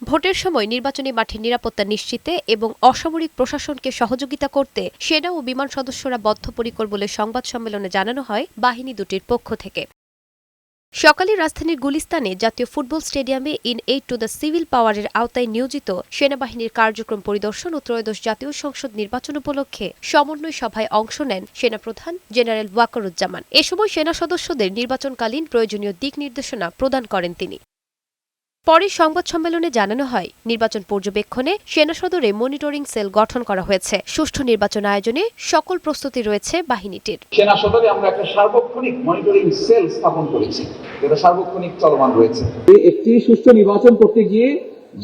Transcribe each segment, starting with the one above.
ভোটের সময় নির্বাচনী মাঠে নিরাপত্তা নিশ্চিতে এবং অসামরিক প্রশাসনকে সহযোগিতা করতে সেনা ও বিমান সদস্যরা বদ্ধপরিকর বলে সংবাদ সম্মেলনে জানানো হয় বাহিনী দুটির পক্ষ থেকে। সকালে রাজধানীর গুলিস্তানে জাতীয় ফুটবল স্টেডিয়ামে in aid to the civil পাওয়ারের আওতায় নিয়োজিত সেনাবাহিনীর কার্যক্রম পরিদর্শন ও ত্রয়োদশ জাতীয় সংসদ নির্বাচন উপলক্ষে সমন্বয় সভায় অংশ নেন সেনাপ্রধান জেনারেল ওয়াকারুজ্জামান। এ সময় সেনা সদস্যদের নির্বাচনকালীন প্রয়োজনীয় দিক নির্দেশনা প্রদান করেন তিনি। পরে সংবাদ সম্মেলনে জানানো হয়, নির্বাচন পর্যবেক্ষণে সেনা সদরে মনিটরিং সেল গঠন করা হয়েছে। সুষ্ঠু নির্বাচন আয়োজনে সকল প্রস্তুতি রয়েছে বাহিনীটির। সেনা সদরে আমরা একটা সার্বক্ষণিক মনিটরিং সেল স্থাপন করেছি, যেটা সার্বক্ষণিক চলমান রয়েছে। একটি সুষ্ঠু নির্বাচন করতে গিয়ে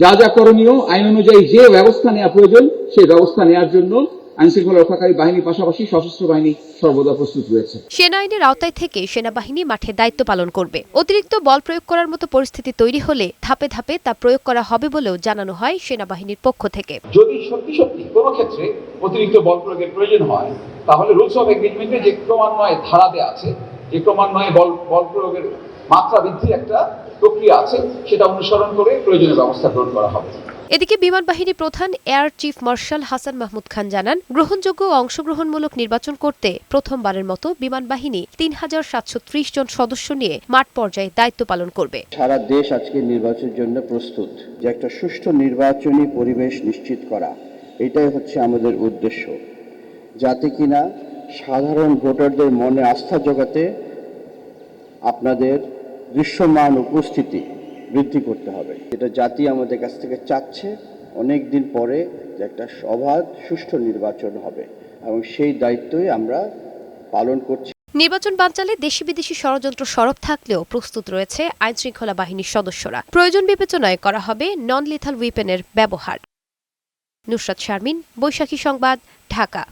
যা যা করণীয়, আইন অনুযায়ী যে ব্যবস্থা নেওয়া প্রয়োজন সেই ব্যবস্থা নেওয়ার জন্য আইনশৃঙ্খলা রক্ষাকারী বাহিনীর পাশাপাশি সশস্ত্র বাহিনী সর্বদা প্রস্তুত রয়েছে। সেনা আইনের আওতায় থেকে সেনাবাহিনী মাঠে দায়িত্ব পালন করবে। অতিরিক্ত বল প্রয়োগ করার মতো পরিস্থিতি তৈরি হলে ধাপে ধাপে তা প্রয়োগ করা হবে বলেও জানানো হয় সেনাবাহিনীর পক্ষ থেকে। যদি সত্যি কোনো ক্ষেত্রে অতিরিক্ত বল প্রয়োগের প্রয়োজন হয়, তাহলে রুলস অফ এনগেজমেন্টে যে ক্রমান্বয়ে ধারা দেওয়া আছে, যে ক্রমান্বয়ে বল প্রয়োগের মাত্রা বৃদ্ধির একটা প্রক্রিয়া আছে, সেটা অনুসরণ করে প্রয়োজনীয় ব্যবস্থা গ্রহণ করা হবে। এদিকে বিমান বাহিনী প্রধান air chief marshal Hasan Mahmud Khan জানান, গ্রহণযোগ্য ও অংশগ্রহণমূলক নির্বাচন করতে প্রথমবারের মতো বিমান বাহিনী ৩,৭৩০ জন সদস্য নিয়ে মাঠ পর্যায়ে দায়িত্ব পালন করবে। সারা দেশ আজকে নির্বাচনের জন্য প্রস্তুত, যে একটা সুষ্ঠু নির্বাচনী পরিবেশ নিশ্চিত করা, এটাই হচ্ছে আমাদের উদ্দেশ্য, যাতে কিনা সাধারণ ভোটারদের মনে আস্থা জোগাতে আপনাদের দৃশ্যমান উপস্থিতি বৃদ্ধি করতে হবে। এটা জাতি আমাদের কাছ থেকে চাচ্ছে অনেক দিন পরে, যে একটা অবাধ সুষ্ঠু নির্বাচন হবে, এবং সেই দায়িত্বই আমরা পালন করছি। নির্বাচন বানচালে দেশি বিদেশি ষড়যন্ত্র সরব থাকলেও প্রস্তুত রয়েছে আইনশৃঙ্খলা বাহিনীর সদস্যরা। প্রয়োজন বিবেচনায় করা হবে নন লিথাল উইপেনের ব্যবহার। নুসরাত শারমিন, বৈশাখী সংবাদ, ঢাকা।